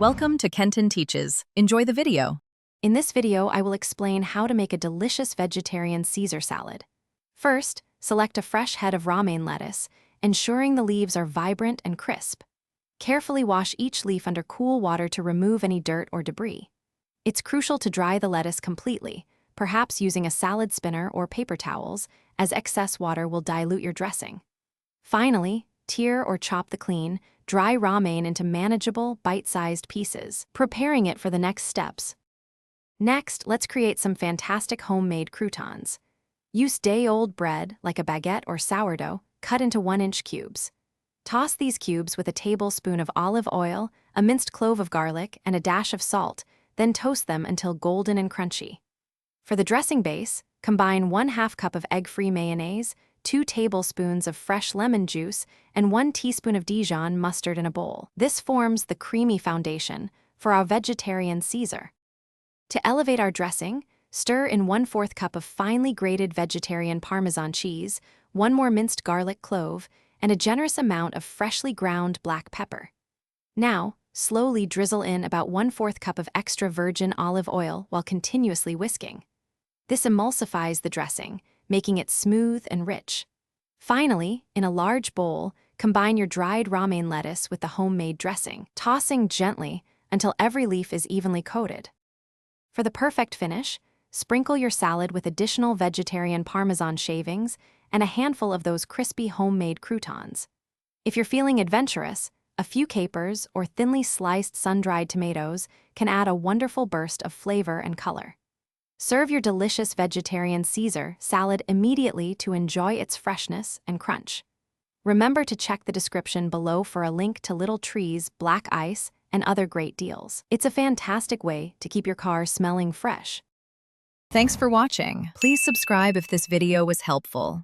Welcome to Kenton Teaches. Enjoy the video. In this video, I will explain how to make a delicious vegetarian Caesar salad. First, select a fresh head of romaine lettuce, ensuring the leaves are vibrant and crisp. Carefully wash each leaf under cool water to remove any dirt or debris. It's crucial to dry the lettuce completely, perhaps using a salad spinner or paper towels, as excess water will dilute your dressing. Finally, tear or chop the clean, dry romaine into manageable, bite-sized pieces, preparing it for the next steps. Next, let's create some fantastic homemade croutons. Use day-old bread, like a baguette or sourdough, cut into 1-inch cubes. Toss these cubes with a tablespoon of olive oil, a minced clove of garlic, and a dash of salt, then toast them until golden and crunchy. For the dressing base, combine 1/2 cup of egg-free mayonnaise, 2 tablespoons of fresh lemon juice, and 1 teaspoon of Dijon mustard in a bowl. This forms the creamy foundation for our vegetarian Caesar. To elevate our dressing, stir in 1/4 cup of finely grated vegetarian Parmesan cheese, 1 more minced garlic clove, and a generous amount of freshly ground black pepper. Now, slowly drizzle in about 1/4 cup of extra virgin olive oil while continuously whisking. This emulsifies the dressing, making it smooth and rich. Finally, in a large bowl, combine your dried romaine lettuce with the homemade dressing, tossing gently until every leaf is evenly coated. For the perfect finish, sprinkle your salad with additional vegetarian Parmesan shavings and a handful of those crispy homemade croutons. If you're feeling adventurous, a few capers or thinly sliced sun-dried tomatoes can add a wonderful burst of flavor and color. Serve your delicious vegetarian Caesar salad immediately to enjoy its freshness and crunch. Remember to check the description below for a link to Little Tree's black ice and other great deals. It's a fantastic way to keep your car smelling fresh. Thanks for watching. Please subscribe if this video was helpful.